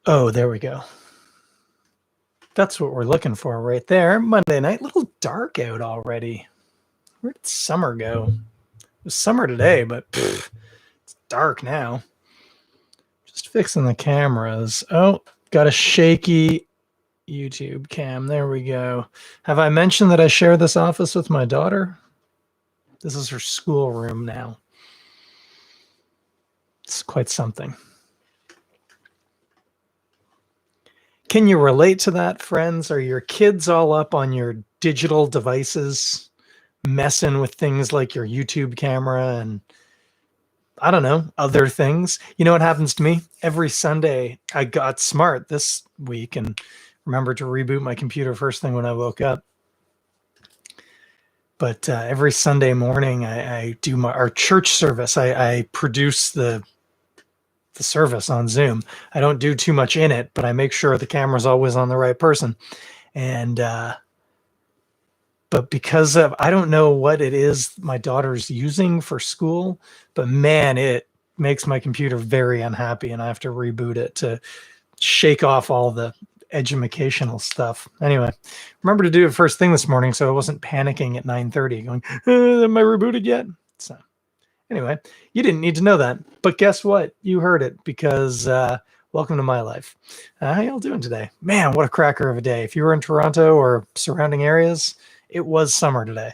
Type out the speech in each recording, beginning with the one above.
Oh, there we go. That's what we're looking for right there. Monday night, a little dark out already. Where did summer go? It was summer today, but it's dark now. Just fixing the cameras. Oh, got a shaky YouTube cam. There we go. Have I mentioned that I share this office with my daughter? This is her schoolroom now. It's quite something. Can you relate to that, friends? Are your kids all up on your digital devices, messing with things like your YouTube camera and I don't know, other things? You know what happens to me? Every Sunday, I got smart this week and remembered to reboot my computer first thing when I woke up. But every Sunday morning, I do our church service. I produce the service on Zoom. I don't do too much in it, but I make sure the camera's always on the right person. And but because of I don't know what it is my daughter's using for school, but man, it makes my computer very unhappy, and I have to reboot it to shake off all the educational stuff. Anyway, remember to do it first thing this morning, so I wasn't panicking at 9:30, going, "Am I rebooted yet?" So anyway, you didn't need to know that, but guess what? You heard it because welcome to my life. How y'all doing today? Man, what a cracker of a day. If you were in Toronto or surrounding areas, it was summer today.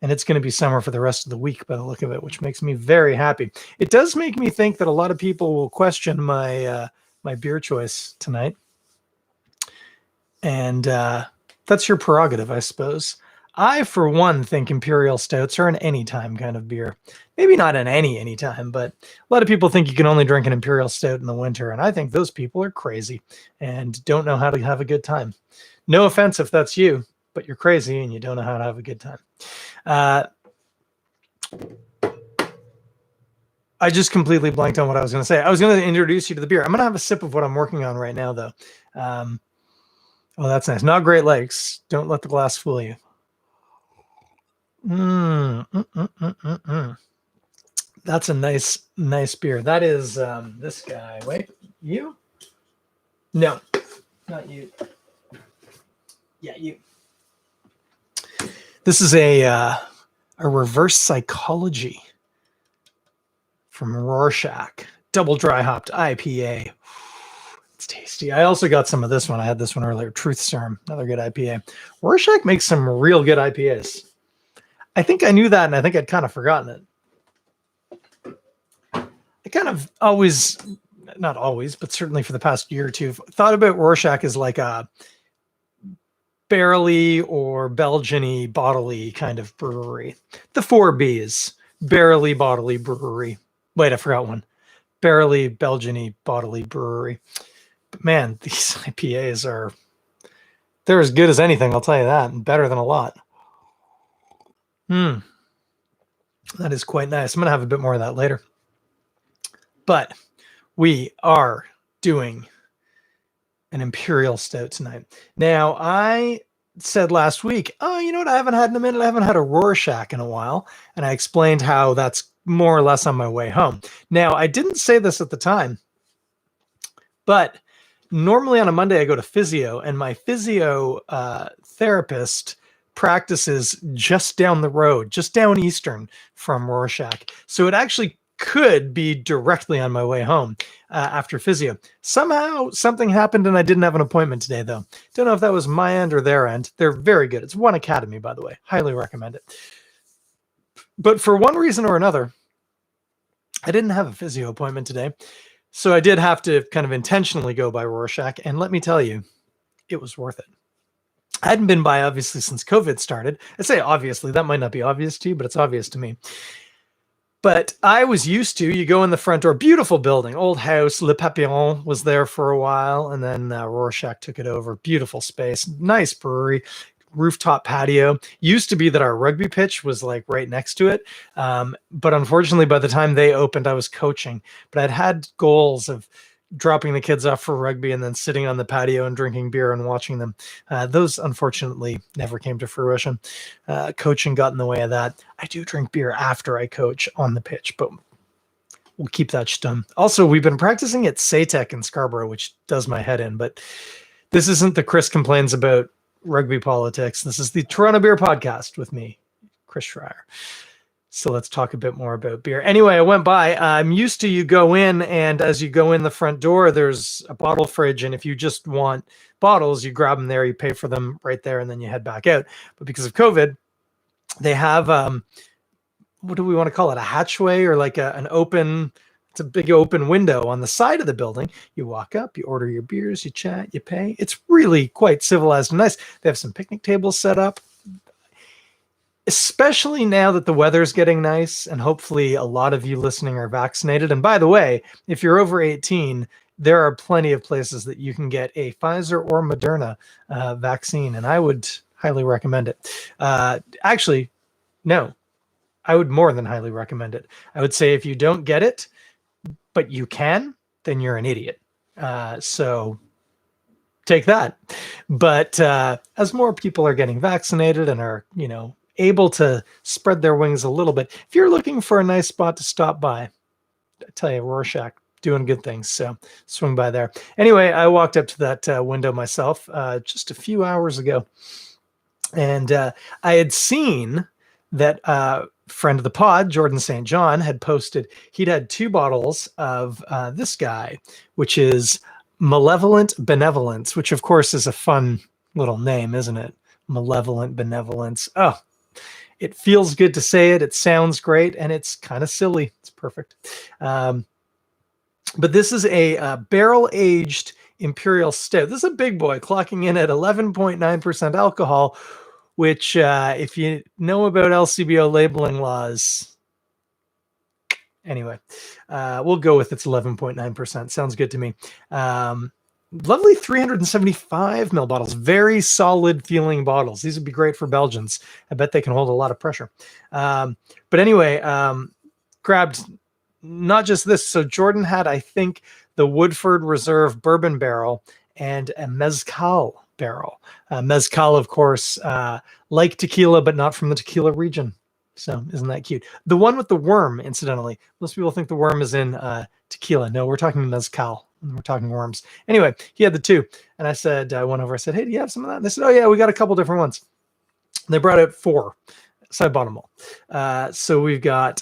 And it's going to be summer for the rest of the week by the look of it, which makes me very happy. It does make me think that a lot of people will question my my beer choice tonight. And that's your prerogative, I suppose. I, for one, think imperial stouts are an anytime kind of beer. Maybe not an anytime, but a lot of people think you can only drink an imperial stout in the winter, and I think those people are crazy and don't know how to have a good time. No offense if that's you, but you're crazy and you don't know how to have a good time. I just completely blanked on what I was going to say. I was going to introduce you to the beer. I'm going to have a sip of what I'm working on right now, though. Oh, that's nice. Not Great Lakes. Don't let the glass fool you. That's a nice beer. That is this guy. Wait, you? No, not you. Yeah, you. This is a reverse psychology from Rorschach, double dry hopped IPA. It's tasty. I also got some of this one. I had this one earlier. Truth Serum, another good IPA. Rorschach makes some real good IPAs. I think I knew that, and I think I'd kind of forgotten it. I kind of always, not always, but certainly for the past year or two, thought about Rorschach as like a barrely or Belgian-y, bottle-y kind of brewery. The 4Bs, barrely, bottle-y brewery. Wait, I forgot one. Barrely, Belgian-y, bottle-y brewery. But man, these IPAs they're as good as anything, I'll tell you that, and better than a lot. That is quite nice. I'm going to have a bit more of that later. But we are doing an imperial stout tonight. Now, I said last week, oh, you know what I haven't had in a minute? I haven't had a Rorschach in a while. And I explained how that's more or less on my way home. Now, I didn't say this at the time, but normally on a Monday I go to physio, and my physio therapist practices just down the road, just down Eastern from Rorschach. So it actually could be directly on my way home after physio. Somehow something happened and I didn't have an appointment today, though. Don't know if that was my end or their end. They're very good. It's One Academy, by the way. Highly recommend it. But for one reason or another, I didn't have a physio appointment today. So I did have to kind of intentionally go by Rorschach. And let me tell you, it was worth it. I hadn't been by, obviously, since COVID started. I say obviously, that might not be obvious to you, but it's obvious to me. But I was used to, you go in the front door, beautiful building, old house, Le Papillon was there for a while, and then Rorschach took it over. Beautiful space, nice brewery, rooftop patio. Used to be that our rugby pitch was like right next to it. But unfortunately, by the time they opened, I was coaching. But I'd had goals of dropping the kids off for rugby and then sitting on the patio and drinking beer and watching them. Those unfortunately never came to fruition. Coaching got in the way of that. I do drink beer after I coach on the pitch, but we'll keep that done. Also, we've been practicing at SATEC in Scarborough, which does my head in, but this isn't the Chris Complains About Rugby Politics. This is the Toronto Beer Podcast with me, Chris Schreier. So let's talk a bit more about beer. Anyway, I went by. I'm used to you go in, and as you go in the front door, there's a bottle fridge. And if you just want bottles, you grab them there, you pay for them right there, and then you head back out. But because of COVID, they have, what do we want to call it? A hatchway or like an open, it's a big open window on the side of the building. You walk up, you order your beers, you chat, you pay. It's really quite civilized and nice. They have some picnic tables set up. Especially now that the weather's getting nice and hopefully a lot of you listening are vaccinated. And by the way, if you're over 18, there are plenty of places that you can get a Pfizer or Moderna vaccine, and I would highly recommend it. Actually, no, I would more than highly recommend it. I would say if you don't get it, but you can, then you're an idiot. So take that. But as more people are getting vaccinated and are, able to spread their wings a little bit. If you're looking for a nice spot to stop by, I tell you, Rorschach doing good things. So swing by there. Anyway, I walked up to that window myself just a few hours ago. And I had seen that friend of the pod, Jordan St. John, had posted, he'd had 2 bottles of this guy, which is Malevolent Benevolence, which of course is a fun little name, isn't it? Malevolent Benevolence. Oh, it feels good to say it. It sounds great, and it's kind of silly. It's perfect. But this is a barrel-aged imperial stout. This is a big boy, clocking in at 11.9% alcohol, which, if you know about LCBO labeling laws, anyway, we'll go with it's 11.9%. Sounds good to me. Lovely 375 ml bottles, very solid feeling bottles. These would be great for Belgians. I bet they can hold a lot of pressure. But anyway, grabbed not just this. So Jordan had, I think, the Woodford Reserve bourbon barrel and a mezcal barrel. Mezcal, of course, like tequila, but not from the tequila region. So isn't that cute? The one with the worm, incidentally, most people think the worm is in tequila. No, we're talking mezcal. We're talking worms. Anyway, he had the 2. And I said, I went over, I said, hey, do you have some of that? And they said, oh yeah, we got a couple different ones. And they brought out 4. So I bought them all. So we've got,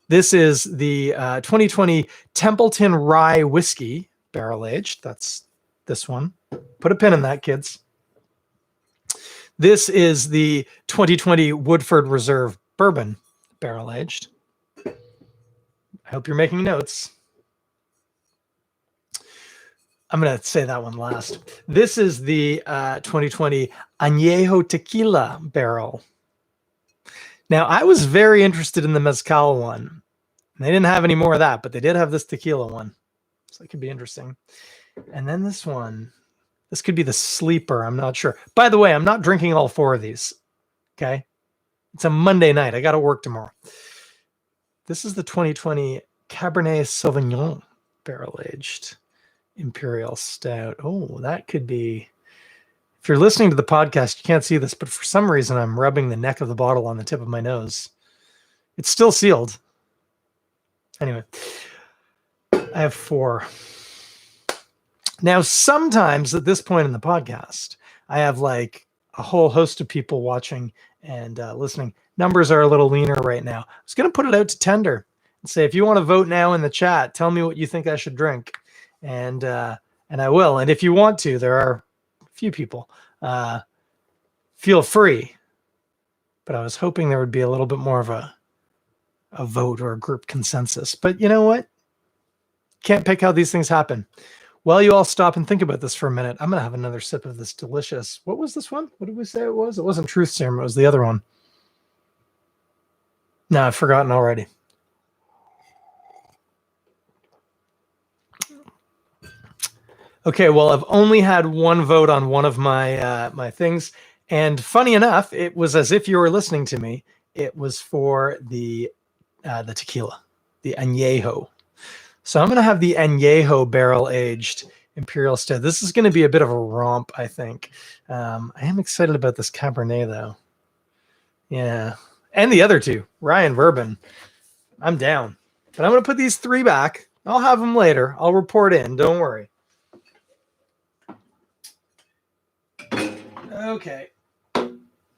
this is the 2020 Templeton Rye Whiskey barrel aged. That's this one. Put a pin in that, kids. This is the 2020 Woodford Reserve Bourbon barrel aged. I hope you're making notes. I'm going to say that one last. This is the 2020 Añejo Tequila barrel. Now, I was very interested in the mezcal one. They didn't have any more of that, but they did have this tequila one. So it could be interesting. And then this one, this could be the sleeper. I'm not sure. By the way, I'm not drinking all 4 of these. Okay. It's a Monday night. I got to work tomorrow. This is the 2020 Cabernet Sauvignon barrel aged imperial stout. Oh, that could be, if you're listening to the podcast, you can't see this, but for some reason I'm rubbing the neck of the bottle on the tip of my nose. It's still sealed. Anyway, I have 4. Now, sometimes at this point in the podcast, I have like a whole host of people watching and listening. Numbers are a little leaner right now. I was going to put it out to tender and say, if you want to vote now in the chat, tell me what you think I should drink. And I will. And if you want to, there are a few people. Feel free. But I was hoping there would be a little bit more of a vote or a group consensus. But you know what? Can't pick how these things happen. While you all stop and think about this for a minute, I'm going to have another sip of this delicious. What was this one? What did we say it was? It wasn't Truth Serum. It was the other one. No, I've forgotten already. Okay, well, I've only had one vote on one of my my things, and funny enough, it was as if you were listening to me. It was for the tequila, the Añejo. So I'm going to have the Añejo barrel-aged imperial stout. This is going to be a bit of a romp, I think. I am excited about this Cabernet, though. Yeah, and the other 2, rye and bourbon. I'm down. But I'm going to put these 3 back. I'll have them later. I'll report in. Don't worry. Okay.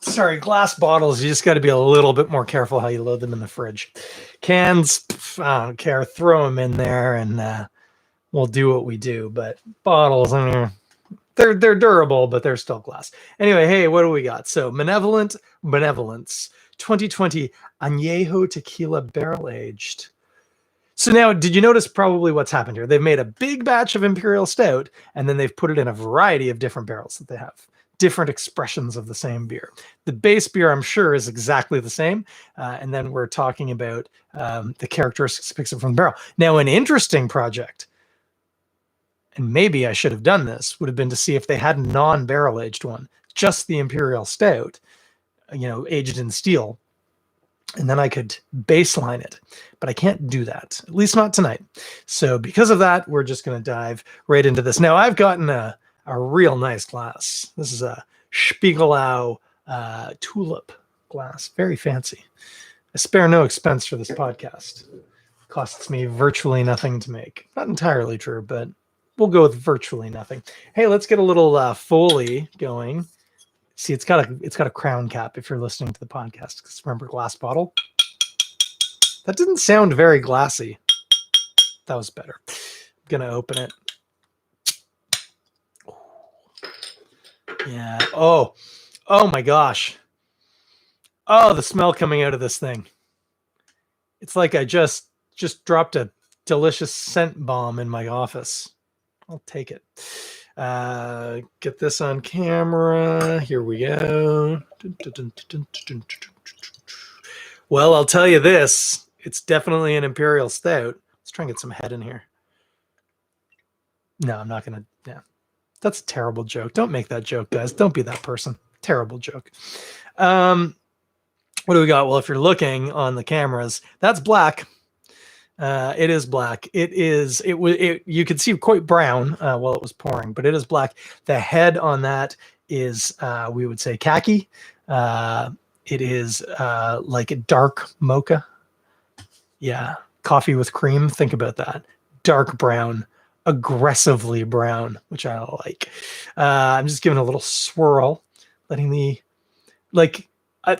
Sorry, glass bottles, you just got to be a little bit more careful how you load them in the fridge. Cans, I don't care. Throw them in there and we'll do what we do. But bottles, I mean, they're durable, but they're still glass. Anyway, hey, what do we got? So Benevolence 2020 Añejo Tequila Barrel Aged. So now, did you notice probably what's happened here? They've made a big batch of Imperial Stout, and then they've put it in a variety of different barrels that they have. Different expressions of the same beer. The base beer, I'm sure, is exactly the same. And then we're talking about the characteristics picks it from the barrel. Now, an interesting project, and maybe I should have done this, would have been to see if they had a non-barrel aged one, just the Imperial Stout, aged in steel. And then I could baseline it. But I can't do that, at least not tonight. So because of that, we're just going to dive right into this. Now, I've gotten a real nice glass. This is a Spiegelau tulip glass. Very fancy. I spare no expense for this podcast. Costs me virtually nothing to make. Not entirely true, but we'll go with virtually nothing. Hey, let's get a little Foley going. See, it's got a crown cap if you're listening to the podcast. Because remember, glass bottle. That didn't sound very glassy. That was better. I'm gonna open it. Yeah. Oh my gosh. Oh, the smell coming out of this thing. It's like I just dropped a delicious scent bomb in my office. I'll take it. Get this on camera. Here we go. Well, I'll tell you this. It's definitely an Imperial Stout. Let's try and get some head in here. No, I'm not going to. Yeah. That's a terrible joke. Don't make that joke, guys. Don't be that person. Terrible joke. What do we got? Well, if you're looking on the cameras, that's black. It is black. You could see quite brown while it was pouring, but it is black. The head on that is, we would say, khaki. It is like a dark mocha. Yeah. Coffee with cream. Think about that. Dark brown, aggressively brown, which I like. I'm just giving a little swirl, letting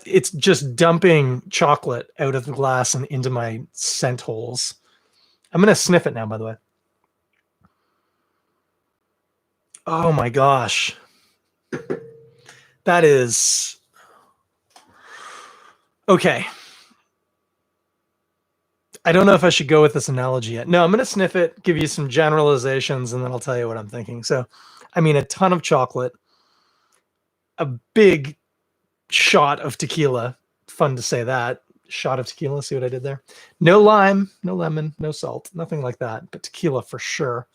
it's just dumping chocolate out of the glass and into my scent holes. I'm going to sniff it now, by the way. Oh my gosh. That is... Okay. I don't know if I should go with this analogy yet. No, I'm going to sniff it, give you some generalizations, and then I'll tell you what I'm thinking. So, I mean, a ton of chocolate, a big shot of tequila. Fun to say that. Shot of tequila. See what I did there? No lime, no lemon, no salt, nothing like that. But tequila for sure.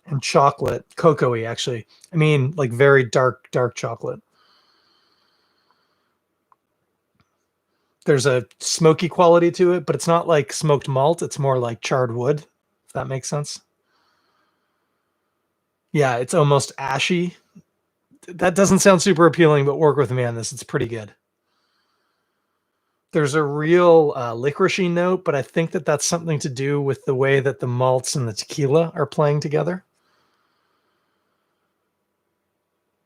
And chocolate, cocoa-y actually. I mean, like very dark chocolate. There's a smoky quality to it, but it's not like smoked malt. It's more like charred wood, if that makes sense. Yeah, it's almost ashy. That doesn't sound super appealing, but work with me on this. It's pretty good. There's a real licoricey note, but I think that's something to do with the way that the malts and the tequila are playing together.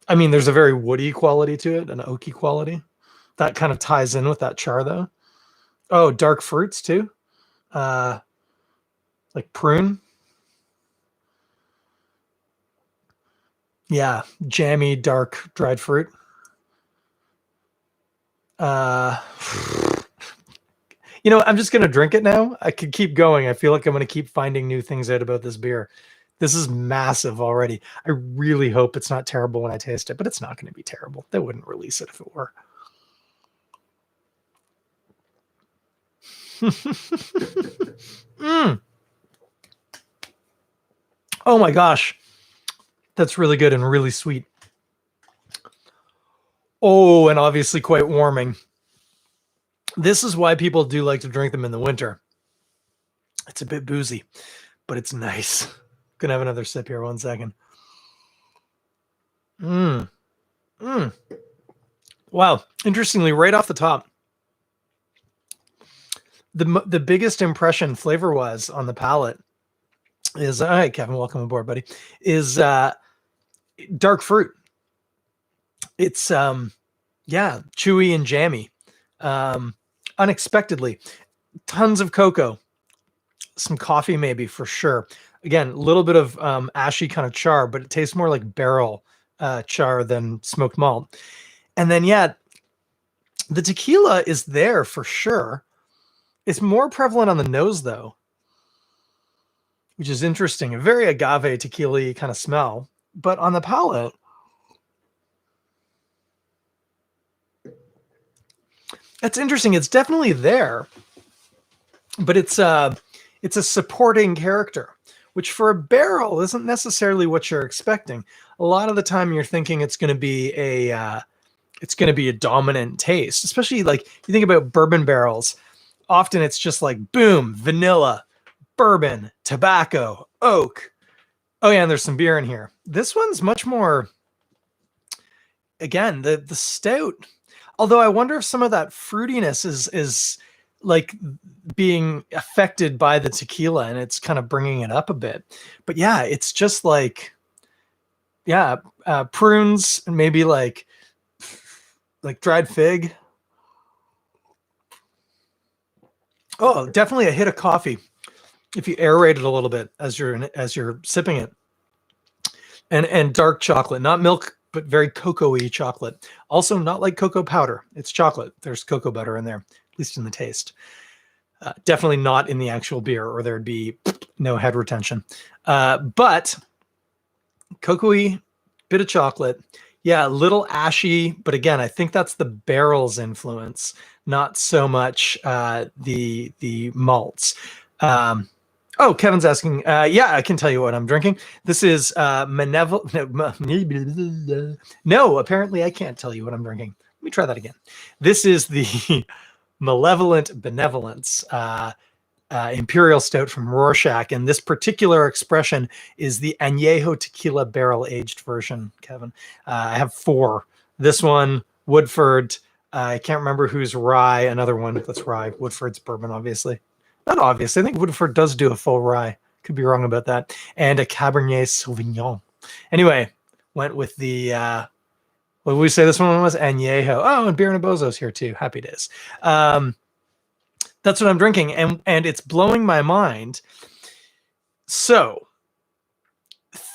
I mean, there's a very woody quality to it, an oaky quality. That kind of ties in with that char, though. Oh, dark fruits, too. Like prune. Yeah, jammy, dark, dried fruit. I'm just going to drink it now. I could keep going. I feel like I'm going to keep finding new things out about this beer. This is massive already. I really hope it's not terrible when I taste it, but it's not going to be terrible. They wouldn't release it if it were. Oh my gosh. That's really good and really sweet. Oh, and obviously quite warming. This is why people do like to drink them in the winter. It's a bit boozy, but it's nice. Gonna have another sip here. 1 second. Wow. Interestingly, right off the top, the biggest impression flavor-wise on the palate is, all right, Kevin, welcome aboard, buddy, is dark fruit. It's chewy and jammy, unexpectedly. Tons of cocoa, some coffee maybe for sure. Again, a little bit of ashy kind of char, but it tastes more like barrel char than smoked malt. And then, the tequila is there for sure. It's more prevalent on the nose, though, which is interesting. A very agave tequila kind of smell. But on the palate, that's interesting. It's definitely there, but it's a supporting character, which for a barrel isn't necessarily what you're expecting. A lot of the time, you're thinking it's going to be a dominant taste, especially like you think about bourbon barrels. Often it's just like boom, vanilla, bourbon, tobacco, oak. Oh yeah, and there's some beer in here. This one's much more, again, the stout. Although I wonder if some of that fruitiness is like being affected by the tequila and it's kind of bringing it up a bit. But yeah, it's just like, prunes and maybe like dried fig. Oh, definitely a hit of coffee if you aerate it a little bit as you're sipping it. And dark chocolate, not milk, but very cocoa-y chocolate. Also not like cocoa powder. It's chocolate. There's cocoa butter in there, at least in the taste. Definitely not in the actual beer, or there'd be no head retention. But cocoa-y, bit of chocolate. Yeah, a little ashy, but again, I think that's the barrel's influence, not so much the malts. Kevin's asking, I can tell you what I'm drinking. This is Malevolent. No, apparently I can't tell you what I'm drinking. Let me try that again. This is the Malevolent Benevolence imperial stout from Rorschach, and this particular expression is the Añejo tequila barrel aged version. Kevin, I have 4. This one, Woodford. I can't remember who's rye. Another one that's rye. Woodford's bourbon, obviously. Not obviously. I think Woodford does do a full rye. Could be wrong about that. And a Cabernet Sauvignon. Anyway, went with the what did we say this one was? Añejo. Oh, and Beer and a Bozo's here too. Happy days. That's what I'm drinking, and it's blowing my mind. So,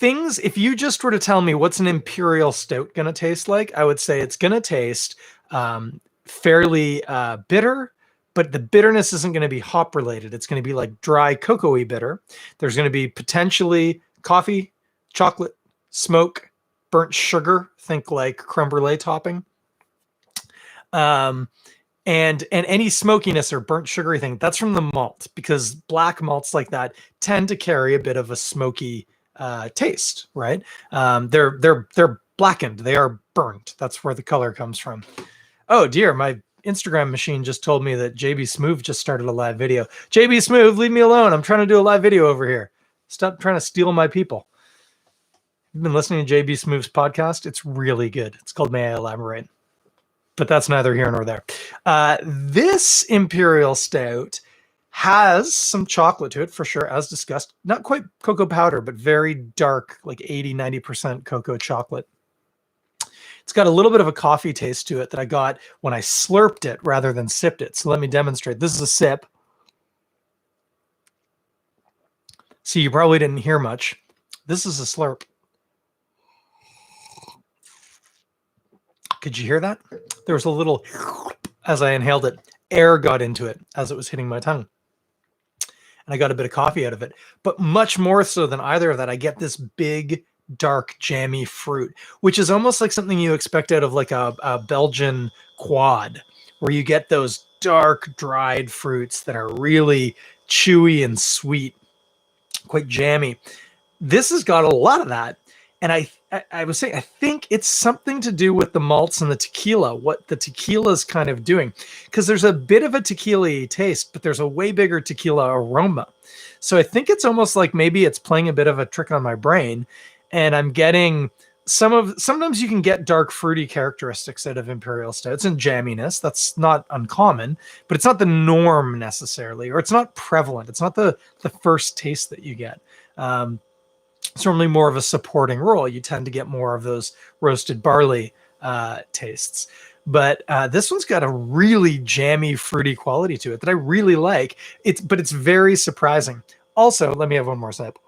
if you just were to tell me what's an imperial stout going to taste like, I would say it's going to taste fairly bitter, but the bitterness isn't going to be hop related. It's going to be like dry cocoa-y bitter. There's going to be potentially coffee, chocolate, smoke, burnt sugar. Think like creme brulee topping. And any smokiness or burnt sugary thing, that's from the malt, because black malts like that tend to carry a bit of a smoky taste, right? They're blackened. They are burnt. That's where the color comes from. Oh dear, my Instagram machine just told me that JB Smoove just started a live video. JB Smoove, leave me alone. I'm trying to do a live video over here. Stop trying to steal my people. You've been listening to JB Smoove's podcast. It's really good. It's called May I Elaborate? But that's neither here nor there. This imperial stout has some chocolate to it for sure, as discussed. Not quite cocoa powder, but very dark, like 80-90% cocoa chocolate. It's got a little bit of a coffee taste to it that I got when I slurped it rather than sipped it. So let me demonstrate. This is a sip. See, you probably didn't hear much. This is a slurp. Could you hear that? There was a little, as I inhaled it, air got into it as it was hitting my tongue. And I got a bit of coffee out of it. But much more so than either of that, I get this big, dark, jammy fruit, which is almost like something you expect out of like a Belgian quad, where you get those dark, dried fruits that are really chewy and sweet, quite jammy. This has got a lot of that. And I was saying, I think it's something to do with the malts and the tequila, what the tequila is kind of doing. Because there's a bit of a tequila taste, but there's a way bigger tequila aroma. So I think it's almost like maybe it's playing a bit of a trick on my brain. And I'm getting sometimes you can get dark fruity characteristics out of imperial stouts and jamminess. That's not uncommon, but it's not the norm necessarily, or it's not prevalent. It's not the first taste that you get. It's normally more of a supporting role. You tend to get more of those roasted barley tastes. But this one's got a really jammy, fruity quality to it that I really like. But it's very surprising. Also, let me have one more sip.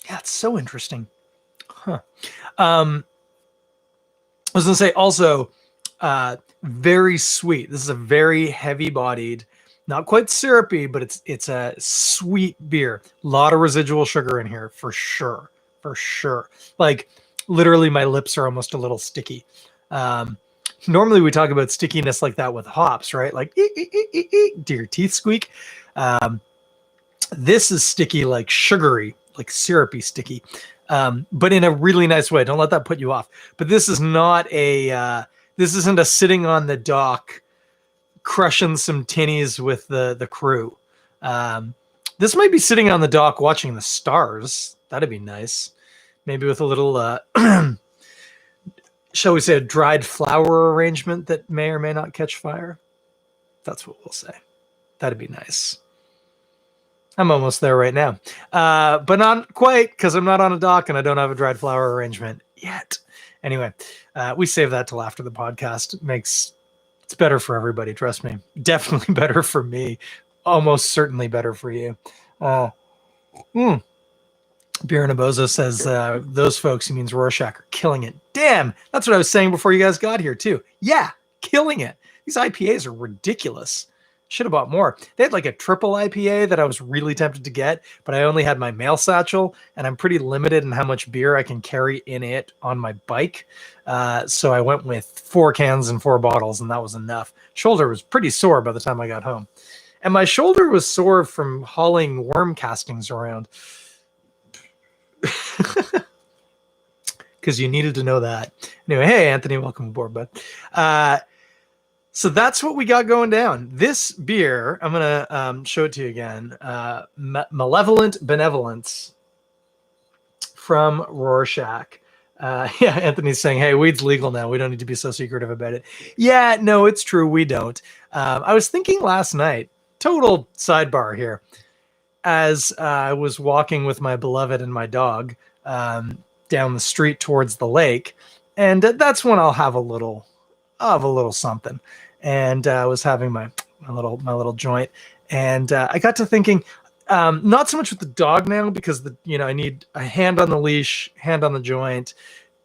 Yeah, it's so interesting. Huh. I was going to say also, very sweet. This is a very heavy-bodied, not quite syrupy, but it's a sweet beer. A lot of residual sugar in here for sure. For sure. Like literally my lips are almost a little sticky. Normally we talk about stickiness like that with hops, right? Like, do your teeth squeak? This is sticky, like sugary, like syrupy sticky, but in a really nice way. Don't let that put you off. But this is not this isn't a sitting on the dock crushing some tinnies with the crew. This might be sitting on the dock watching the stars. That'd be nice. Maybe with a little, shall we say, a dried flower arrangement that may or may not catch fire. That's what we'll say. That'd be nice. I'm almost there right now. But not quite, because I'm not on a dock and I don't have a dried flower arrangement yet. Anyway, we save that till after the podcast. It's better for everybody, trust me. Definitely better for me. Almost certainly better for you. Beer and a Bozo says those folks, he means Rorschach, are killing it. Damn, that's what I was saying before you guys got here too. Yeah, killing it. These IPAs are ridiculous. Should have bought more. They had like a triple IPA that I was really tempted to get, but I only had my mail satchel, and I'm pretty limited in how much beer I can carry in it on my bike. So I went with 4 cans and 4 bottles, and that was enough. Shoulder was pretty sore by the time I got home. And my shoulder was sore from hauling worm castings around. Because you needed to know that. Anyway, hey, Anthony, welcome aboard, bud. So that's what we got going down. This beer, I'm going to show it to you again. Malevolent Benevolence from Rorschach. Yeah, Anthony's saying, hey, weed's legal now. We don't need to be so secretive about it. Yeah, no, it's true. We don't. I was thinking last night, total sidebar here, as I was walking with my beloved and my dog down the street towards the lake. And that's when I'll have a little something. And I was having my little joint, and I got to thinking, not so much with the dog now, because I need a hand on the leash, hand on the joint.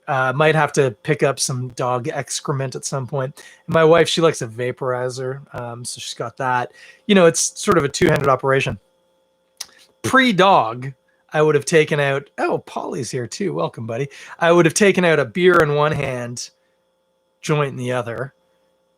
Might have to pick up some dog excrement at some point. And my wife, she likes a vaporizer, so she's got that. It's sort of a two-handed operation. Pre-dog, I would have taken out. Oh, Polly's here too. Welcome, buddy. I would have taken out a beer in one hand, joint in the other,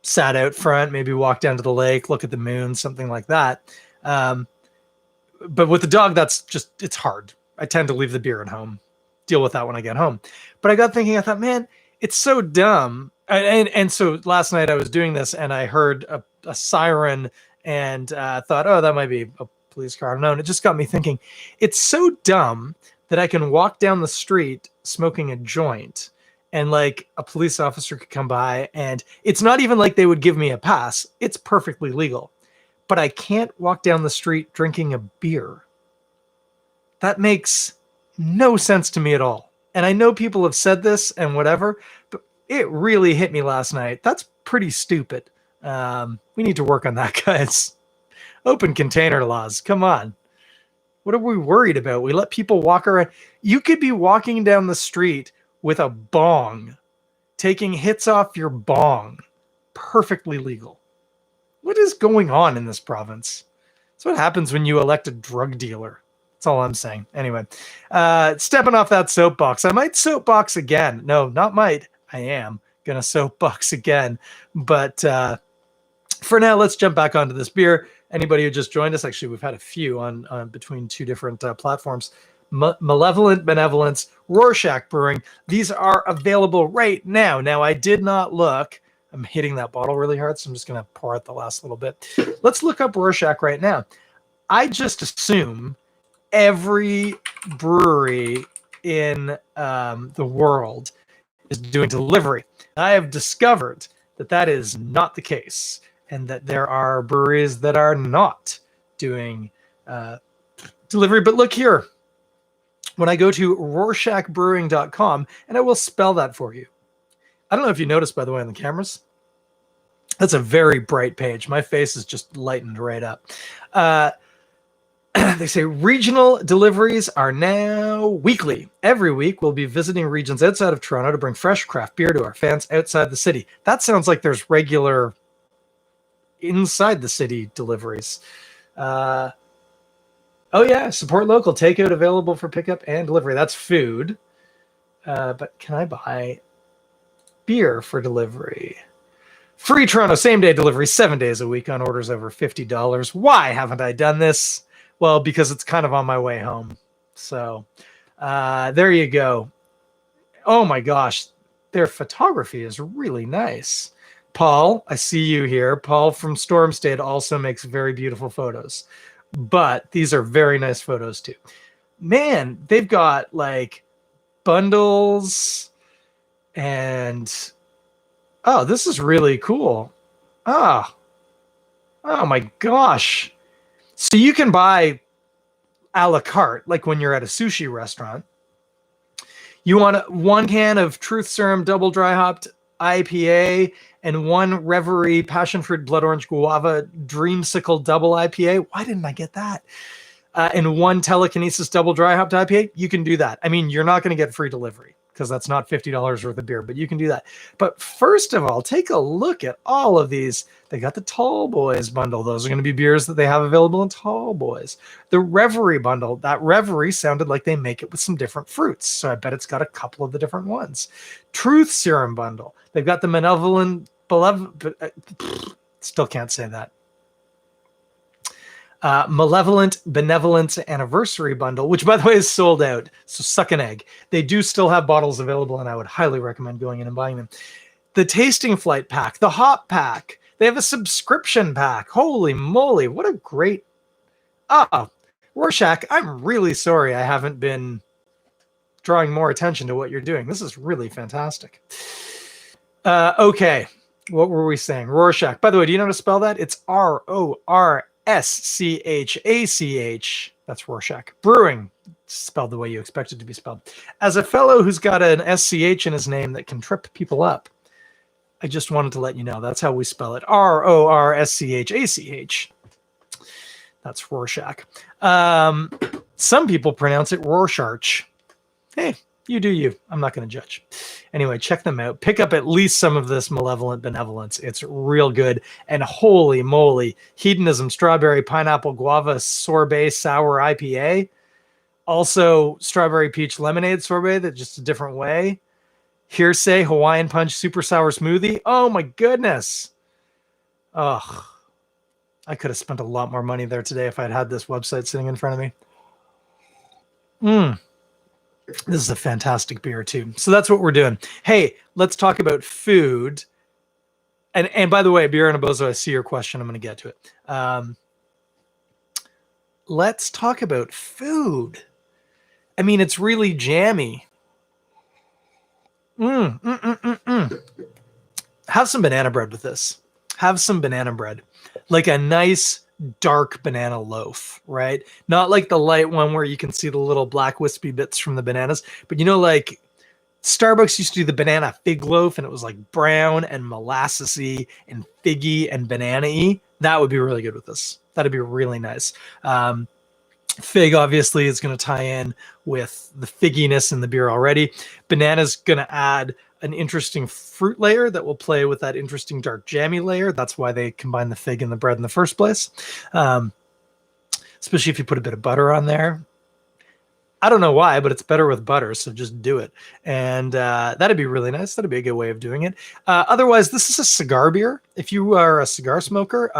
sat out front, maybe walk down to the lake, look at the moon, something like that. But with the dog, it's hard. I tend to leave the beer at home, deal with that when I get home. But I got thinking, I thought, man, it's so dumb. And so last night I was doing this and I heard a siren and thought, oh, that might be a police car. I don't know. And it just got me thinking, it's so dumb that I can walk down the street smoking a joint and like a police officer could come by, and it's not even like they would give me a pass. It's perfectly legal. But I can't walk down the street drinking a beer. That makes no sense to me at all. And I know people have said this and whatever, but it really hit me last night. That's pretty stupid. We need to work on that, guys. Open container laws. Come on. What are we worried about? We let people walk around. You could be walking down the street with a bong, taking hits off your bong. Perfectly legal. What is going on in this province? That's what happens when you elect a drug dealer. That's all I'm saying. Anyway, stepping off that soapbox. I might soapbox again. No, not might. I am going to soapbox again. But for now, let's jump back onto this beer. Anybody who just joined us, actually, we've had a few on between two different platforms. Malevolent, Benevolence, Rorschach Brewing. These are available right now. Now, I did not look. I'm hitting that bottle really hard, so I'm just going to pour out the last little bit. Let's look up Rorschach right now. I just assume every brewery in the world is doing delivery. I have discovered that that is not the case, and that there are breweries that are not doing delivery. But look here, when I go to rorschachbrewing.com, and I will spell that for you. I don't know if you noticed, by the way, on the cameras, that's a very bright page. My face is just lightened right up. They say regional deliveries are now weekly. Every week, we'll be visiting regions outside of Toronto to bring fresh craft beer to our fans outside the city. That sounds like there's regular inside the city deliveries. Oh, yeah. Support local. Takeout available for pickup and delivery. That's food. But can I buy beer for delivery? Free Toronto same-day delivery 7 days a week on orders over $50. Why haven't I done this? Well, because it's kind of on my way home. So there you go. Oh my gosh, their photography is really nice. Paul, I see you here. Paul from Stormstate also makes very beautiful photos. But these are very nice photos too. Man, they've got like bundles and... Oh, this is really cool. Oh my gosh. So you can buy a la carte, like when you're at a sushi restaurant. You want one can of Truth Serum double dry hopped IPA and one Reverie Passion Fruit Blood Orange Guava Dreamsicle double IPA. Why didn't I get that? And one Telekinesis double dry hopped IPA. You can do that. I mean, you're not going to get free delivery, because that's not $50 worth of beer, but you can do that. But first of all, take a look at all of these. They got the Tall Boys bundle. Those are going to be beers that they have available in Tall Boys. The Reverie bundle, that Reverie sounded like they make it with some different fruits, so I bet it's got a couple of the different ones. Truth Serum bundle. They've got the Malevolent, still can't say that. Malevolent Benevolence Anniversary Bundle, which, by the way, is sold out. So suck an egg. They do still have bottles available, and I would highly recommend going in and buying them. The Tasting Flight Pack, the Hop Pack. They have a subscription pack. Holy moly, what a great... Rorschach, I'm really sorry I haven't been drawing more attention to what you're doing. This is really fantastic. Okay, what were we saying? Rorschach. By the way, do you know how to spell that? It's Rorschach. That's Rorschach Brewing, spelled the way you expect it to be spelled. As a fellow who's got an SCH in his name that can trip people up, I just wanted to let you know that's how we spell it. Rorschach. That's Rorschach. Some people pronounce it Rorschach. Hey, you do you. I'm not going to judge. Anyway, check them out. Pick up at least some of this Malevolent Benevolence. It's real good. And holy moly, Hedonism Strawberry Pineapple Guava Sorbet Sour IPA. Also, Strawberry Peach Lemonade Sorbet, that's just a different way. Hearsay Hawaiian Punch Super Sour Smoothie. Oh my goodness. Ugh. I could have spent a lot more money there today if I'd had this website sitting in front of me. This is a fantastic beer too. So that's what we're doing. Hey, let's talk about food. And by the way, Beer and a Bozo, I see your question. I'm going to get to it. Let's talk about food. I mean, it's really jammy. Have some banana bread with this. Have some banana bread. Like a nice dark banana loaf, right? Not like the light one where you can see the little black wispy bits from the bananas, but you know, like Starbucks used to do the banana fig loaf, and it was like brown and molassesy and figgy and banana-y. That would be really good with this. That'd be really nice. Fig obviously is going to tie in with the figginess in the beer already. Banana's going to add an interesting fruit layer that will play with that interesting dark jammy layer. That's why they combine the fig and the bread in the first place. Especially if you put a bit of butter on there. I don't know why, but it's better with butter, so just do it. And that'd be really nice. That'd be a good way of doing it. Otherwise, this is a cigar beer. If you are a cigar smoker,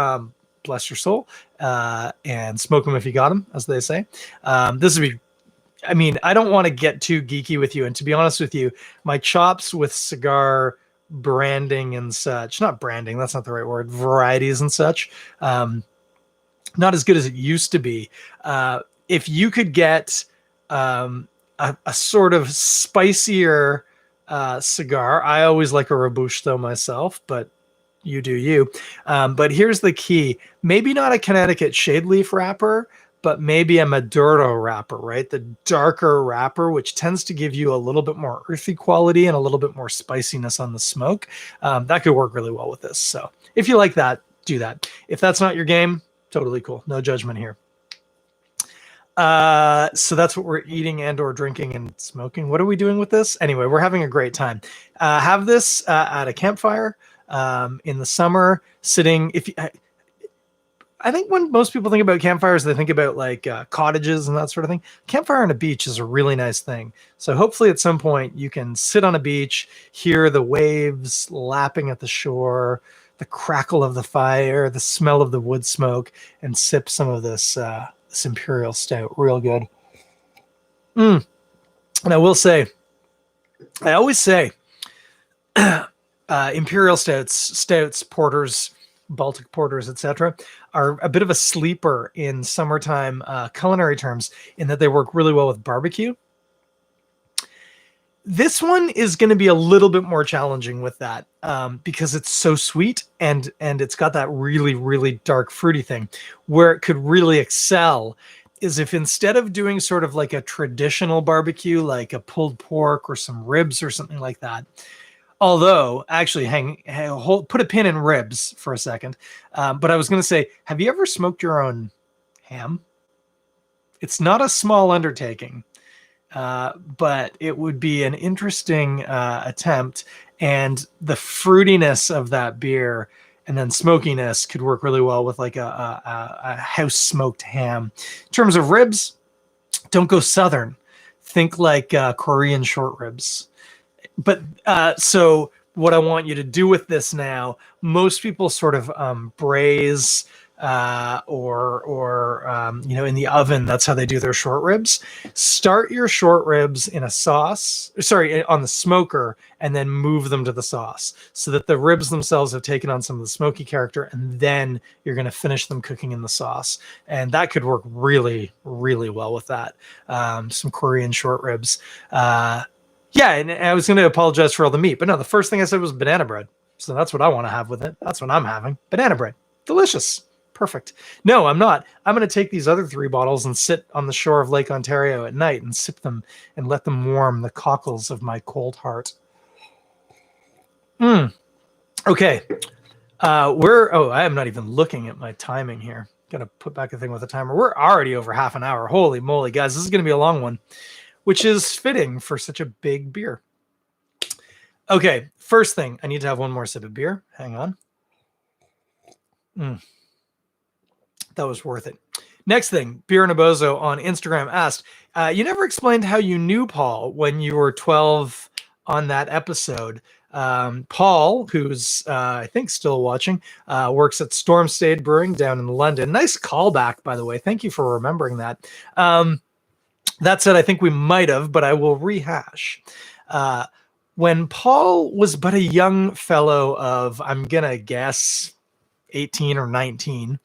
bless your soul, and smoke them if you got them, as they say. This would be, I mean, I don't want to get too geeky with you. And to be honest with you, my chops with cigar branding and such, not branding, that's not the right word, varieties and such, not as good as it used to be. If you could get a sort of spicier cigar. I always like a Robusto myself, but you do you. But here's the key. Maybe not a Connecticut shade leaf wrapper, but maybe a Maduro wrapper, right? The darker wrapper, which tends to give you a little bit more earthy quality and a little bit more spiciness on the smoke. That could work really well with this. So if you like that, do that. If that's not your game, totally cool. No judgment here. So that's what we're eating and or drinking and smoking. What are we doing with this? Anyway, we're having a great time. Have this at a campfire in the summer, sitting. I think when most people think about campfires, they think about like cottages and that sort of thing. Campfire on a beach is a really nice thing. So hopefully at some point you can sit on a beach, hear the waves lapping at the shore, the crackle of the fire, the smell of the wood smoke, and sip some of this imperial stout. Real good. And I will say, I always say, imperial stouts, porters, Baltic porters, etc., are a bit of a sleeper in summertime culinary terms in that they work really well with barbecue. This one is going to be a little bit more challenging with that because it's so sweet and it's got that really, really dark fruity thing. Where it could really excel is if instead of doing sort of like a traditional barbecue, like a pulled pork or some ribs or something like that. Although, actually, put a pin in ribs for a second. But I was going to say, have you ever smoked your own ham? It's not a small undertaking. But it would be an interesting attempt, and the fruitiness of that beer and then smokiness could work really well with like a house smoked ham. In terms of ribs, don't go southern. Think like Korean short ribs. But so what I want you to do with this now, most people sort of braise or in the oven. That's how they do their short ribs. Start your short ribs in a sauce, on the smoker, and then move them to the sauce so that the ribs themselves have taken on some of the smoky character, and then you're going to finish them cooking in the sauce. And that could work really, really well with that. Some Korean short ribs. Yeah, and I was going to apologize for all the meat, but no, the first thing I said was banana bread. So that's what I want to have with it. That's what I'm having. Banana bread. Delicious. Perfect. No, I'm not. I'm going to take these other 3 bottles and sit on the shore of Lake Ontario at night and sip them and let them warm the cockles of my cold heart. Okay. I am not even looking at my timing here. Got to put back a thing with a timer. We're already over half an hour. Holy moly, guys. This is going to be a long one, which is fitting for such a big beer. Okay. First thing, I need to have one more sip of beer. Hang on. That was worth it. Next thing, Beer Nabozo on Instagram asked, you never explained how you knew Paul when you were 12 on that episode. Paul, who's I think still watching, works at Stormstade Brewing down in London. Nice callback, by the way. Thank you for remembering that. That said, I think we might have, but I will rehash. When Paul was but a young fellow of, I'm going to guess, 18 or 19,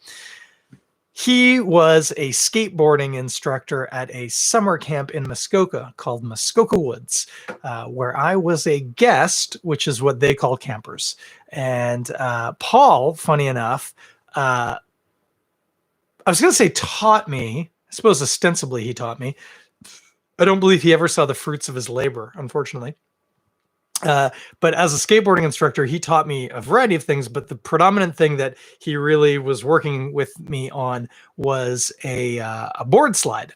he was a skateboarding instructor at a summer camp in Muskoka called Muskoka Woods, where I was a guest, which is what they call campers. And Paul, funny enough, I was going to say taught me. I suppose ostensibly he taught me. I don't believe he ever saw the fruits of his labor, unfortunately. But as a skateboarding instructor, he taught me a variety of things, but the predominant thing that he really was working with me on was a board slide,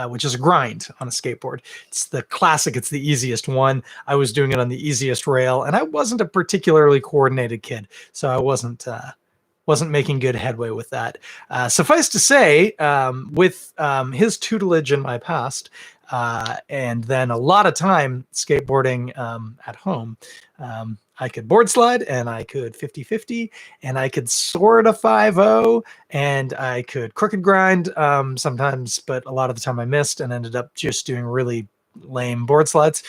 which is a grind on a skateboard. It's the classic. It's the easiest one. I was doing it on the easiest rail, and I wasn't a particularly coordinated kid, so I wasn't making good headway with that. Suffice to say, with his tutelage in my past, and then a lot of time skateboarding at home, I could board slide, and I could 50-50, and I could sort of 5-0, and I could crooked grind sometimes, but a lot of the time I missed and ended up just doing really lame board slides.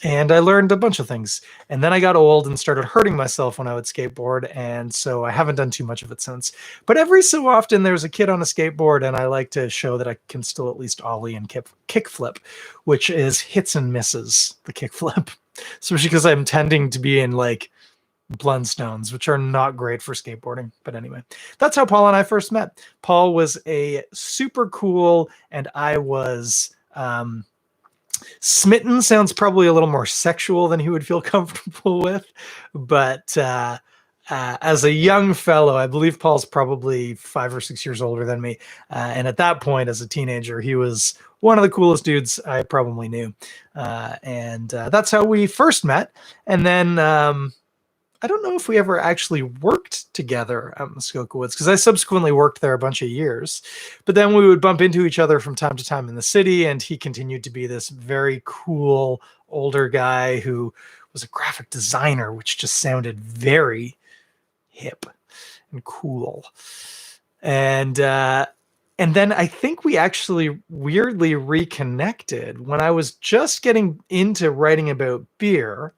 And I learned a bunch of things. And then I got old and started hurting myself when I would skateboard. And so I haven't done too much of it since. But every so often there's a kid on a skateboard, and I like to show that I can still at least ollie and kickflip, which is hits and misses, the kickflip. Especially because I'm tending to be in like Blundstones, which are not great for skateboarding. But anyway, that's how Paul and I first met. Paul was a super cool, and I was smitten. Sounds probably a little more sexual than he would feel comfortable with. But as a young fellow, I believe Paul's probably 5 or 6 years older than me. And at that point, as a teenager, he was one of the coolest dudes I probably knew. And that's how we first met. And then I don't know if we ever actually worked together at Muskoka Woods, because I subsequently worked there a bunch of years. But then we would bump into each other from time to time in the city, and he continued to be this very cool older guy who was a graphic designer, which just sounded very hip and cool. And then I think we actually weirdly reconnected when I was just getting into writing about beer.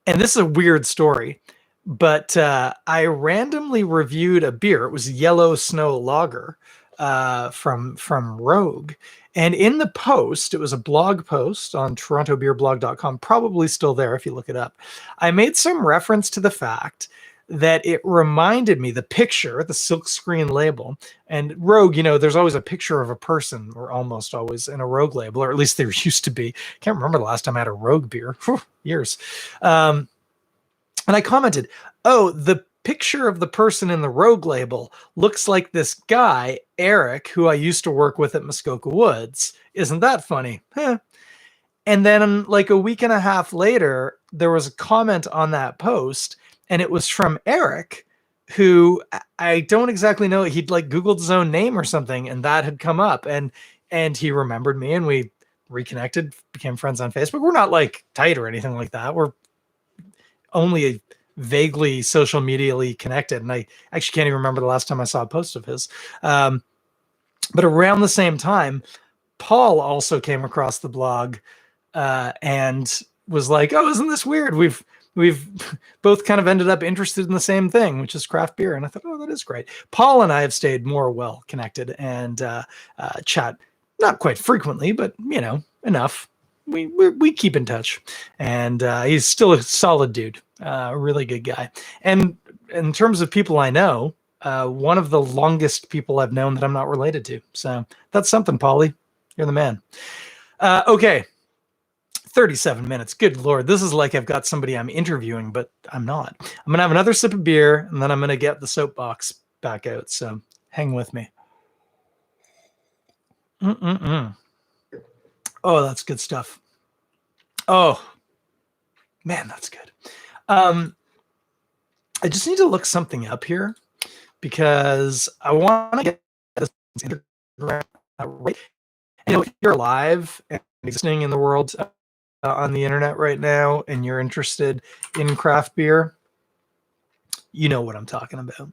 And this is a weird story, but I randomly reviewed a beer. It was Yellow Snow Lager from Rogue. And in the post, it was a blog post on torontobeerblog.com, probably still there if you look it up. I made some reference to the fact that it reminded me, the picture, the silkscreen label, and Rogue, there's always a picture of a person, or almost always, in a Rogue label, or at least there used to be. Can't remember the last time I had a Rogue beer. Whew, years. And I commented, oh, the picture of the person in the Rogue label looks like this guy, Eric, who I used to work with at Muskoka Woods. Isn't that funny? Huh. And then like a week and a half later, there was a comment on that post, and it was from Eric, who I don't exactly know. He'd like Googled his own name or something, and that had come up, and he remembered me, and we reconnected, became friends on Facebook. We're not like tight or anything like that. We're only vaguely social medially connected, and I actually can't even remember the last time I saw a post of his. But around the same time, Paul also came across the blog and was like, "Oh, isn't this weird? We've both kind of ended up interested in the same thing, which is craft beer." And I thought, oh, that is great. Paul and I have stayed more well connected and chat not quite frequently, but enough. We keep in touch, and he's still a solid dude, a really good guy. And in terms of people I know, one of the longest people I've known that I'm not related to. So that's something, Paulie. You're the man. Okay. 37 minutes. Good Lord. This is like I've got somebody I'm interviewing, but I'm not. I'm going to have another sip of beer, and then I'm going to get the soapbox back out. So hang with me. Oh, that's good stuff. Oh, man, that's good. I just need to look something up here because I want to get this Instagram right. And if you're alive and existing in the world on the internet right now, and you're interested in craft beer, you know what I'm talking about.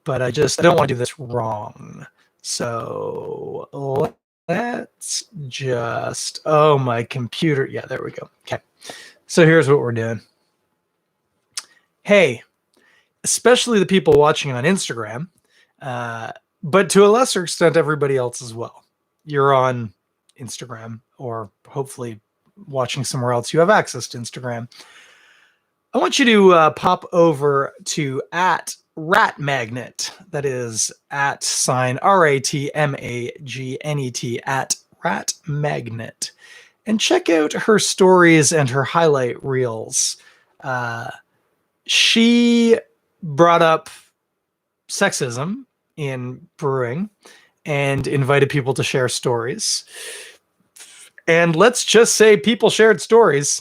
But I don't want to do this wrong. So let's just, oh, my computer. Yeah, there we go. Okay. So here's what we're doing. Hey, especially the people watching on Instagram, but to a lesser extent, everybody else as well. You're on Instagram, or hopefully watching somewhere else. You have access to Instagram. I want you to pop over to @ratmagnet. That is @RATMAGNET @ratmagnet, and check out her stories and her highlight reels. She brought up sexism in brewing and invited people to share stories. And let's just say people shared stories.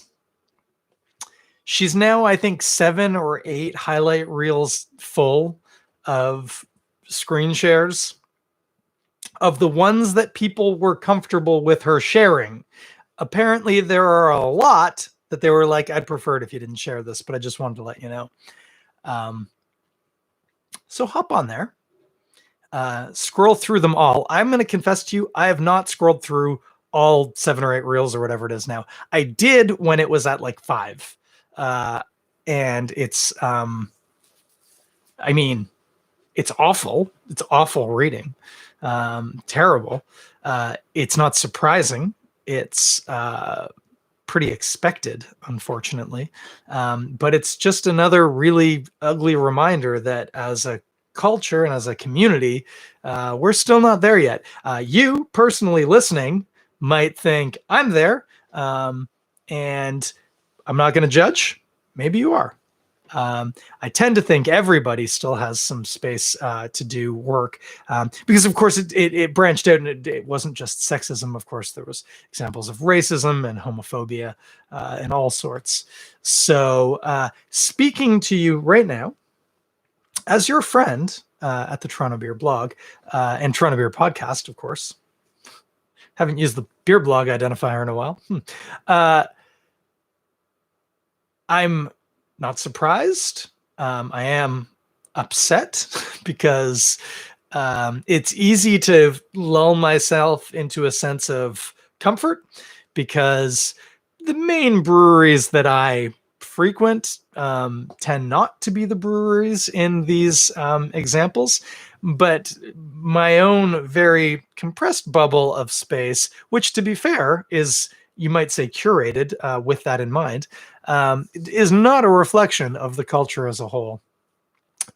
She's now, I think, 7 or 8 highlight reels full of screen shares of the ones that people were comfortable with her sharing. Apparently, there are a lot that they were like, I'd prefer it if you didn't share this, but I just wanted to let you know. So hop on there. Scroll through them all. I'm going to confess to you, I have not scrolled through all 7 or 8 reels or whatever it is now. I did when it was at like 5. And it's, I mean, it's awful. It's awful reading. Terrible. It's not surprising. It's pretty expected, unfortunately. But it's just another really ugly reminder that as a culture and as a community, we're still not there yet. You personally listening might think I'm there, and I'm not going to judge. Maybe you are. I tend to think everybody still has some space to do work, because of course it branched out, and it wasn't just sexism. Of course, there was examples of racism and homophobia and all sorts. So speaking to you right now, as your friend at the Toronto Beer blog and Toronto Beer podcast, of course. Haven't used the beer blog identifier in a while. I'm not surprised. I am upset because it's easy to lull myself into a sense of comfort, because the main breweries that I frequent tend not to be the breweries in these examples, but my own very compressed bubble of space, which, to be fair, is, you might say, curated with that in mind, is not a reflection of the culture as a whole.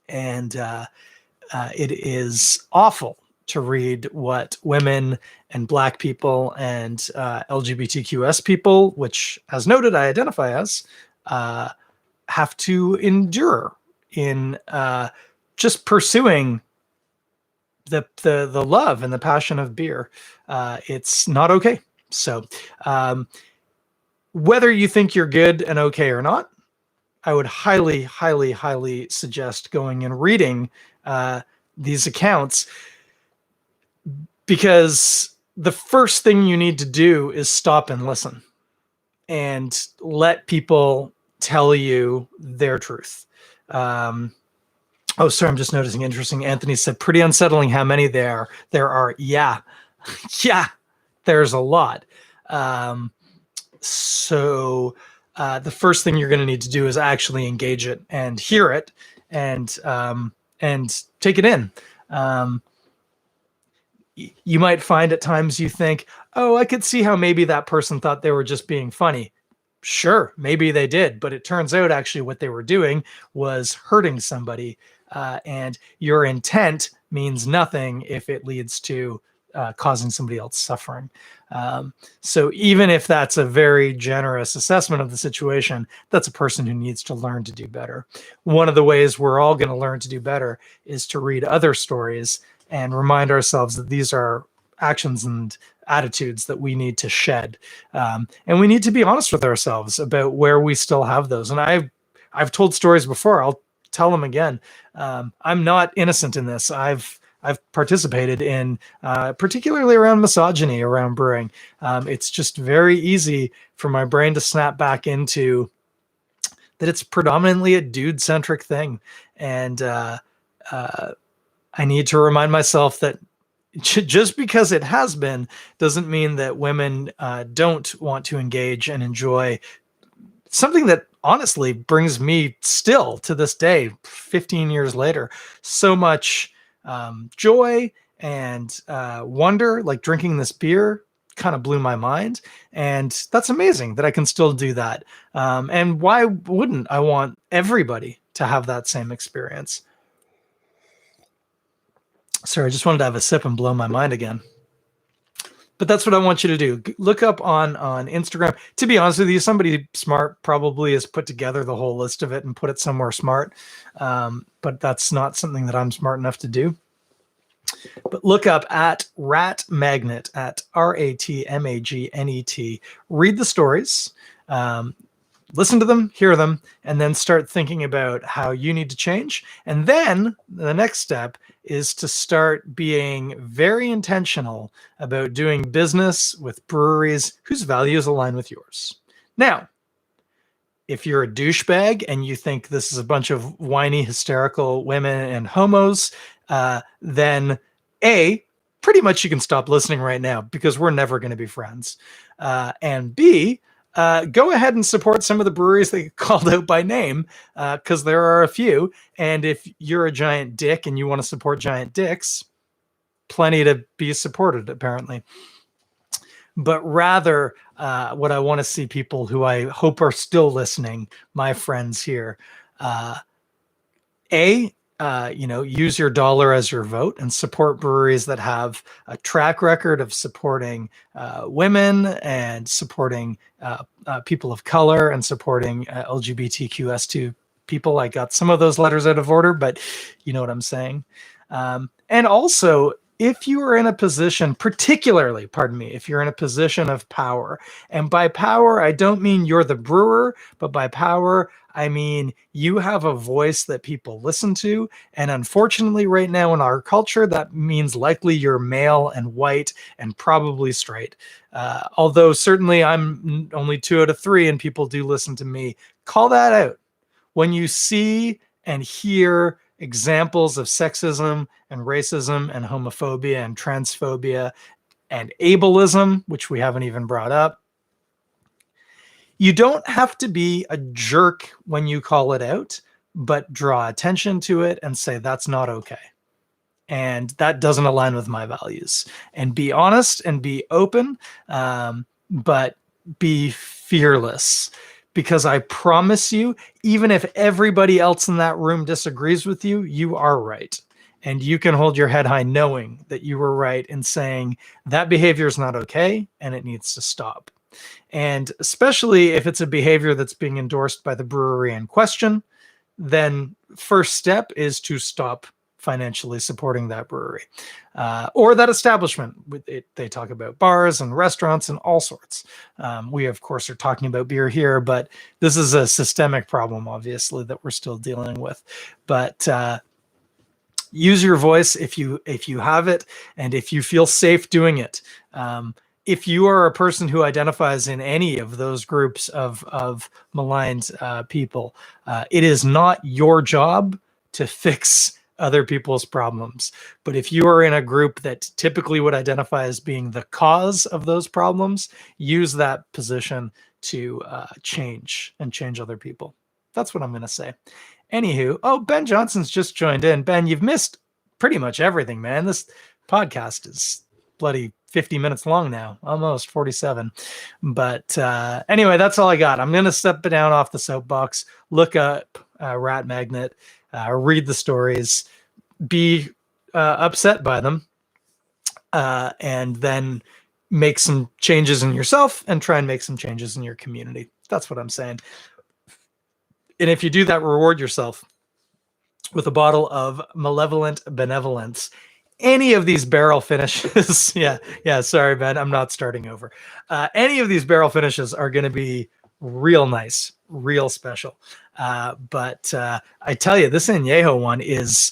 And it is awful to read what women and Black people and LGBTQS people, which, as noted, I identify as, have to endure in just pursuing the love and the passion of beer. It's not okay. So whether you think you're good and okay or not, I would highly, highly, highly suggest going and reading these accounts, because the first thing you need to do is stop and listen and let people tell you their truth. Oh, sorry, I'm just noticing. Interesting. Anthony said, pretty unsettling how many there are. Yeah. Yeah, there's a lot. So the first thing you're going to need to do is actually engage it and hear it and take it in. You might find at times you think, oh, I could see how maybe that person thought they were just being funny. Sure, maybe they did, but it turns out actually what they were doing was hurting somebody, and your intent means nothing if it leads to causing somebody else suffering. So even if that's a very generous assessment of the situation, that's a person who needs to learn to do better. One of the ways we're all going to learn to do better is to read other stories and remind ourselves that these are actions and attitudes that we need to shed. And we need to be honest with ourselves about where we still have those. And I've told stories before. I'll tell them again. I'm not innocent in this. I've participated in, particularly around misogyny, around brewing. It's just very easy for my brain to snap back into that it's predominantly a dude-centric thing. And I need to remind myself that just because it has been doesn't mean that women don't want to engage and enjoy something that honestly brings me still to this day, 15 years later, so much joy and wonder. Like drinking this beer kind of blew my mind, and that's amazing that I can still do that. And why wouldn't I want everybody to have that same experience? Sorry, I just wanted to have a sip and blow my mind again. But that's what I want you to do. Look up on Instagram. To be honest with you, somebody smart probably has put together the whole list of it and put it somewhere smart. But that's not something that I'm smart enough to do. But look up at Rat Magnet, at RATMAGNET. Read the stories. Listen to them, hear them, and then start thinking about how you need to change. And then the next step is to start being very intentional about doing business with breweries whose values align with yours. Now, if you're a douchebag and you think this is a bunch of whiny, hysterical women and homos, then A, pretty much you can stop listening right now because we're never going to be friends. And B, go ahead and support some of the breweries that get called out by name, because there are a few. And if you're a giant dick and you want to support giant dicks, plenty to be supported, apparently. But rather, what I want to see people who I hope are still listening, my friends here, use your dollar as your vote and support breweries that have a track record of supporting women and supporting people of color and supporting LGBTQS2 people. I got some of those letters out of order, but you know what I'm saying. And also, if you are in a position, particularly, if you're in a position of power, and by power, I don't mean you're the brewer, but by power, I mean you have a voice that people listen to. And unfortunately, right now in our culture, that means likely you're male and white and probably straight. Although certainly I'm only 2 out of 3 and people do listen to me. Call that out. When you see and hear examples of sexism and racism and homophobia and transphobia and ableism, which we haven't even brought up, you don't have to be a jerk when you call it out, but draw attention to it and say, that's not okay. And that doesn't align with my values. And be honest and be open, but be fearless. Because I promise you, even if everybody else in that room disagrees with you, you are right. And you can hold your head high knowing that you were right in saying that behavior is not okay and it needs to stop. And especially if it's a behavior that's being endorsed by the brewery in question, then first step is to stop financially supporting that brewery or that establishment. They talk about bars and restaurants and all sorts. We, of course, are talking about beer here, but this is a systemic problem, obviously, that we're still dealing with. But use your voice if you have it, and if you feel safe doing it. If you are a person who identifies in any of those groups of maligned people, it is not your job to fix other people's problems. But if you are in a group that typically would identify as being the cause of those problems, use that position to change other people. That's what I'm going to say. Anywho, Ben Johnson's just joined in. Ben, you've missed pretty much everything, man. This podcast is bloody 50 minutes long now, almost 47. But anyway, that's all I got. I'm going to step down off the soapbox, look up Rat Magnet, read the stories, be upset by them, and then make some changes in yourself and try and make some changes in your community. That's what I'm saying. And if you do that, reward yourself with a bottle of Malevolent Benevolence. Any of these barrel finishes, yeah, sorry, Ben, I'm not starting over. Any of these barrel finishes are going to be real nice, real special. But I tell you, this Añejo one is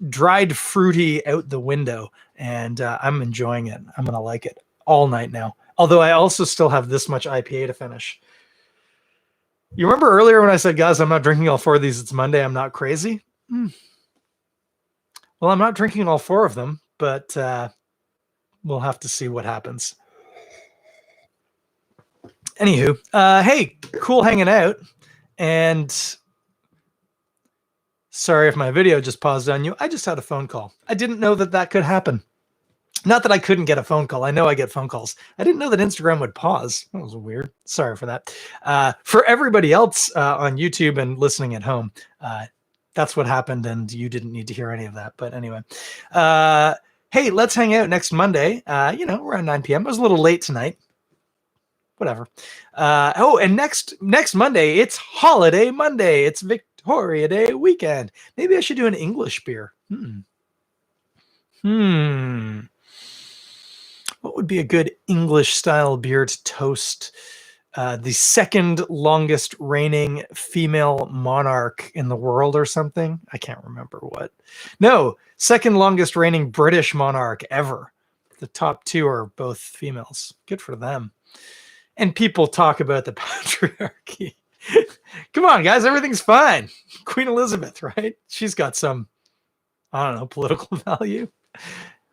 dried fruity out the window, and I'm enjoying it. I'm going to like it all night now. Although I also still have this much IPA to finish. You remember earlier when I said, guys, I'm not drinking all 4 of these. It's Monday. I'm not crazy. Well, I'm not drinking all 4 of them, but we'll have to see what happens. Anywho, hey, cool hanging out. And sorry if my video just paused on you. I just had a phone call. I didn't know that could happen. Not that I couldn't get a phone call. I know I get phone calls. I didn't know that Instagram would pause. That was weird. Sorry for that. For everybody else on YouTube and listening at home, that's what happened, and you didn't need to hear any of that. But anyway, hey, let's hang out next Monday, around 9 p.m. I was a little late tonight. Whatever. And next Monday, it's Holiday Monday. It's Victoria Day weekend. Maybe I should do an English beer. What would be a good English-style beer to toast the second longest reigning female monarch in the world or something? I can't remember what. No, second longest reigning British monarch ever. The top 2 are both females. Good for them. And people talk about the patriarchy. Come on, guys, everything's fine. Queen Elizabeth, right? She's got some, I don't know, political value.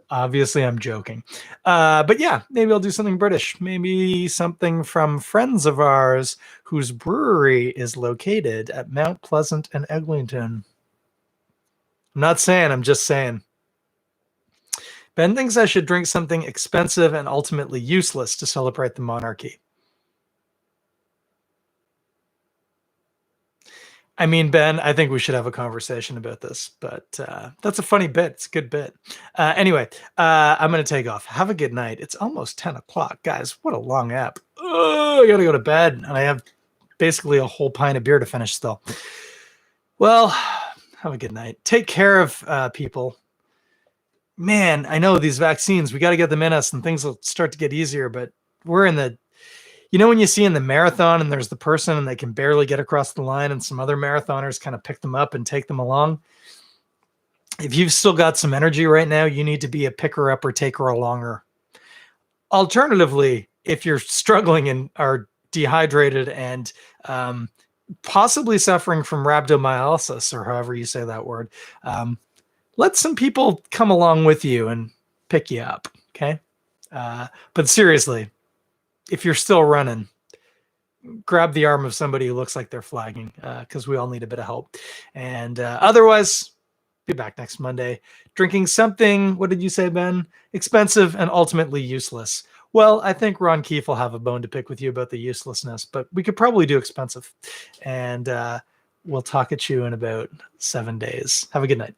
Obviously, I'm joking. But yeah, maybe I'll do something British. Maybe something from friends of ours whose brewery is located at Mount Pleasant and Eglinton. I'm not saying, I'm just saying. Ben thinks I should drink something expensive and ultimately useless to celebrate the monarchy. I mean, Ben, I think we should have a conversation about this, but that's a funny bit. It's a good bit. Anyway, I'm going to take off. Have a good night. It's almost 10 o'clock. Guys, what a long app. Oh, I got to go to bed, and I have basically a whole pint of beer to finish still. Well, have a good night. Take care of people. Man, I know these vaccines, we got to get them in us, and things will start to get easier, but we're in the when you see in the marathon and there's the person and they can barely get across the line and some other marathoners kind of pick them up and take them along. If you've still got some energy right now, you need to be a picker up or taker alonger. Alternatively, if you're struggling and are dehydrated and possibly suffering from rhabdomyolysis, or however you say that word, let some people come along with you and pick you up. Okay. But seriously, if you're still running, grab the arm of somebody who looks like they're flagging, because we all need a bit of help. And otherwise, be back next Monday drinking something, what did you say, Ben? Expensive and ultimately useless. Well, I think Ron Keefe will have a bone to pick with you about the uselessness, but we could probably do expensive. And we'll talk at you in about 7 days. Have a good night.